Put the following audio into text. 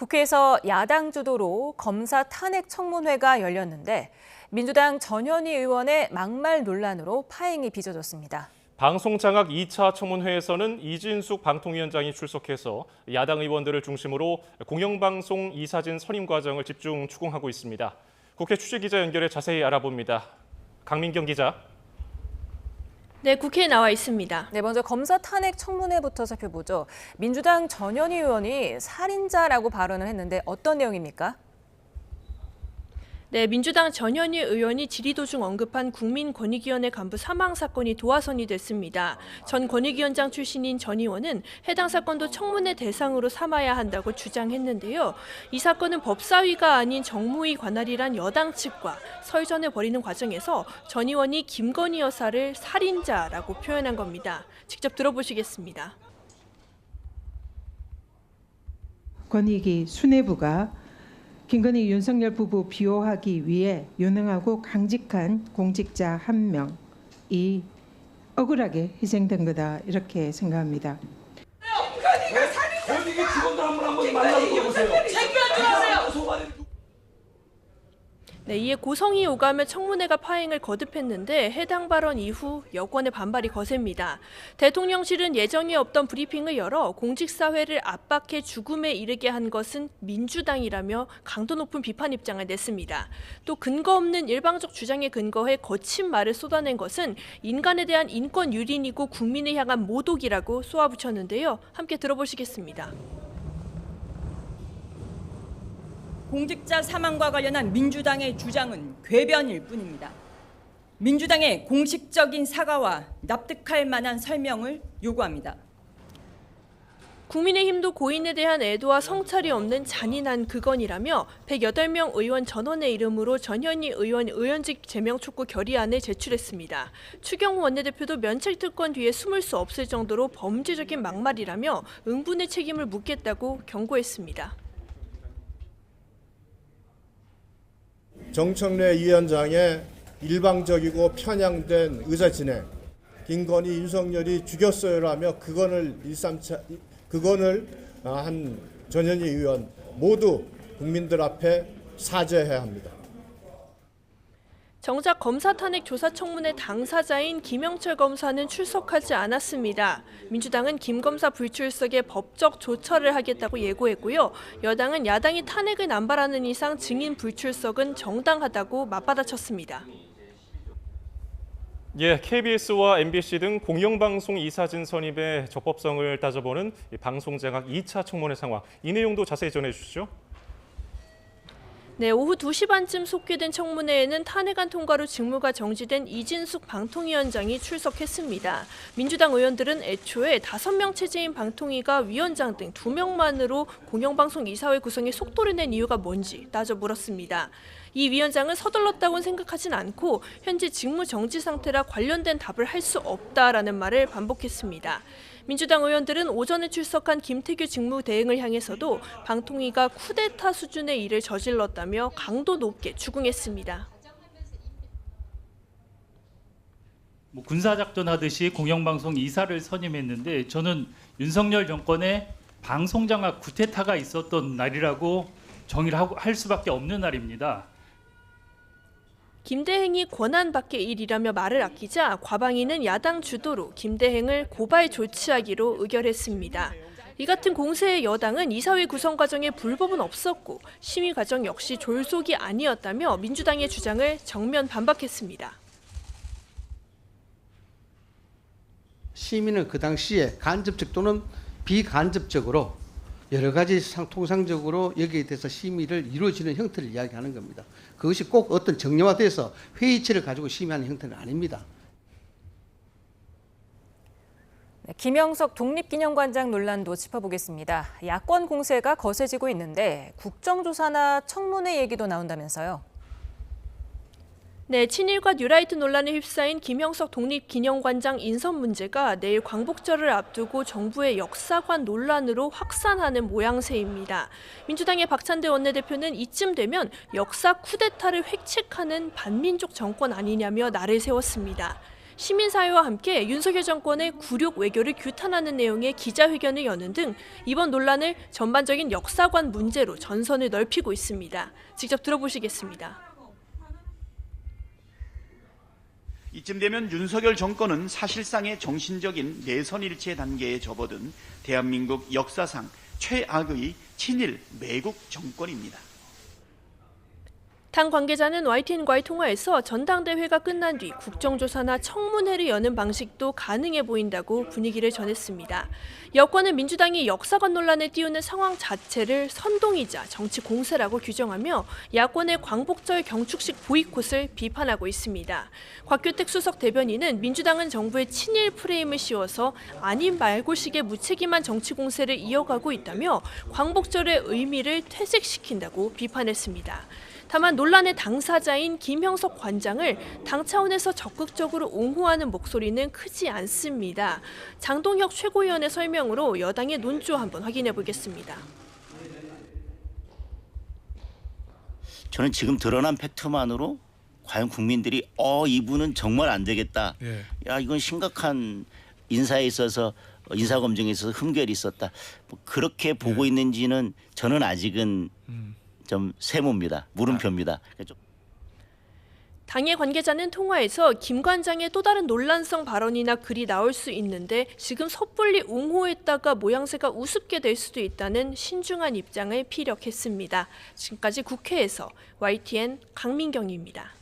국회에서 야당 주도로 검사 탄핵 청문회가 열렸는데 민주당 전현희 의원의 막말 논란으로 파행이 빚어졌습니다. 방송장악 2차 청문회에서는 이진숙 방통위원장이 출석해서 야당 의원들을 중심으로 공영방송 이사진 선임 과정을 집중 추궁하고 있습니다. 국회 취재기자 연결해 자세히 알아봅니다. 강민경 기자. 네, 국회에 나와 있습니다. 네, 먼저 검사 탄핵 청문회부터 살펴보죠. 민주당 전현희 의원이 살인자라고 발언을 했는데 어떤 내용입니까? 네, 민주당 전현희 의원이 질의 도중 언급한 국민권익위원회 간부 사망 사건이 도화선이 됐습니다. 전 권익위원장 출신인 전 의원은 해당 사건도 청문회 대상으로 삼아야 한다고 주장했는데요. 이 사건은 법사위가 아닌 정무위 관할이란 여당 측과 설전을 벌이는 과정에서 전 의원이 김건희 여사를 살인자라고 표현한 겁니다. 직접 들어보시겠습니다. 권익위 수뇌부가 김건희 윤석열 부부 비호하기 위해 유능하고 강직한 공직자 한 명이 억울하게 희생된 거다 이렇게 생각합니다. 권익위 직원들 한번 만나서 보세요. 네, 이에 고성이 오가며 청문회가 파행을 거듭했는데 해당 발언 이후 여권의 반발이 거셉니다. 대통령실은 예정에 없던 브리핑을 열어 공직사회를 압박해 죽음에 이르게 한 것은 민주당이라며 강도 높은 비판 입장을 냈습니다. 또 근거 없는 일방적 주장에 근거해 거친 말을 쏟아낸 것은 인간에 대한 인권 유린이고 국민을 향한 모독이라고 쏘아붙였는데요. 함께 들어보시겠습니다. 공직자 사망과 관련한 민주당의 주장은 궤변일 뿐입니다. 민주당의 공식적인 사과와 납득할 만한 설명을 요구합니다. 국민의힘도 고인에 대한 애도와 성찰이 없는 잔인한 그건이라며 108명 의원 전원의 이름으로 전현희 의원 의원직 제명 촉구 결의안을 제출했습니다. 추경호 원내대표도 면책특권 뒤에 숨을 수 없을 정도로 범죄적인 막말이라며 응분의 책임을 묻겠다고 경고했습니다. 정청래 위원장의 일방적이고 편향된 의사진행, 김건희 윤석열이 죽였어요라며 그건을 한 전현희 의원 모두 국민들 앞에 사죄해야 합니다. 정작 검사 탄핵 조사 청문회 당사자인 김영철 검사는 출석하지 않았습니다. 민주당은 김 검사 불출석에 법적 조처를 하겠다고 예고했고요. 여당은 야당이 탄핵을 남발하는 이상 증인 불출석은 정당하다고 맞받아쳤습니다. KBS와 MBC 등 공영방송 이사진 선임의 적법성을 따져보는 방송장악 2차 청문회 상황. 이 내용도 자세히 전해주시죠. 네, 오후 2시 반쯤 속개된 청문회에는 탄핵안 통과로 직무가 정지된 이진숙 방통위원장이 출석했습니다. 민주당 의원들은 애초에 5명 체제인 방통위가 위원장 등 2명만으로 공영방송 이사회 구성에 속도를 낸 이유가 뭔지 따져 물었습니다. 이 위원장은 서둘렀다고는 생각하진 않고 현재 직무 정지 상태라 관련된 답을 할 수 없다라는 말을 반복했습니다. 민주당 의원들은 오전에 출석한 김태규 직무대행을 향해서도 방통위가 쿠데타 수준의 일을 저질렀다며 강도 높게 추궁했습니다. 군사작전 하듯이 공영방송 이사를 선임했는데 저는 윤석열 정권의 방송장악 쿠데타가 있었던 날이라고 정의를 할 수밖에 없는 날입니다. 김대행이 권한 밖의 일이라며 말을 아끼자 과방위는 야당 주도로 김대행을 고발 조치하기로 의결했습니다. 이 같은 공세의 여당은 이사회 구성 과정에 불법은 없었고 심의 과정 역시 졸속이 아니었다며 민주당의 주장을 정면 반박했습니다. 심의는 그 당시에 간접적 또는 비간접적으로 여러 가지 통상적으로 여기에 대해서 심의를 이루어지는 형태를 이야기하는 겁니다. 그것이 꼭 어떤 정례화돼서 회의체를 가지고 심의하는 형태는 아닙니다. 김영석 독립기념관장 논란도 짚어보겠습니다. 야권 공세가 거세지고 있는데 국정조사나 청문회 얘기도 나온다면서요. 네, 친일과 뉴라이트 논란에 휩싸인 김영석 독립기념관장 인선 문제가 내일 광복절을 앞두고 정부의 역사관 논란으로 확산하는 모양새입니다. 민주당의 박찬대 원내대표는 이쯤 되면 역사 쿠데타를 획책하는 반민족 정권 아니냐며 날을 세웠습니다. 시민사회와 함께 윤석열 정권의 굴욕 외교를 규탄하는 내용의 기자회견을 여는 등 이번 논란을 전반적인 역사관 문제로 전선을 넓히고 있습니다. 직접 들어보시겠습니다. 이쯤 되면 윤석열 정권은 사실상의 정신적인 내선일체 단계에 접어든 대한민국 역사상 최악의 친일 매국 정권입니다. 당 관계자는 YTN과의 통화에서 전당대회가 끝난 뒤 국정조사나 청문회를 여는 방식도 가능해 보인다고 분위기를 전했습니다. 여권은 민주당이 역사관 논란을 띄우는 상황 자체를 선동이자 정치 공세라고 규정하며 야권의 광복절 경축식 보이콧을 비판하고 있습니다. 곽규택 수석 대변인은 민주당은 정부의 친일 프레임을 씌워서 아닌 말고식의 무책임한 정치 공세를 이어가고 있다며 광복절의 의미를 퇴색시킨다고 비판했습니다. 다만 논란의 당사자인 김형석 관장을 당 차원에서 적극적으로 옹호하는 목소리는 크지 않습니다. 장동혁 최고위원의 설명으로 여당의 논조 한번 확인해 보겠습니다. 저는 지금 드러난 팩트만으로 과연 국민들이 이분은 정말 안 되겠다. 야, 이건 심각한 인사에 있어서 인사검증에 있어서 흠결이 있었다. 뭐 그렇게 보고 있는지는 저는 아직은 좀 세모입니다. 물음표입니다. 당의 관계자는 통화에서 김 관장의 또 다른 논란성 발언이나 글이 나올 수 있는데 지금 섣불리 옹호했다가 모양새가 우습게 될 수도 있다는 신중한 입장을 피력했습니다. 지금까지 국회에서 YTN 강민경입니다.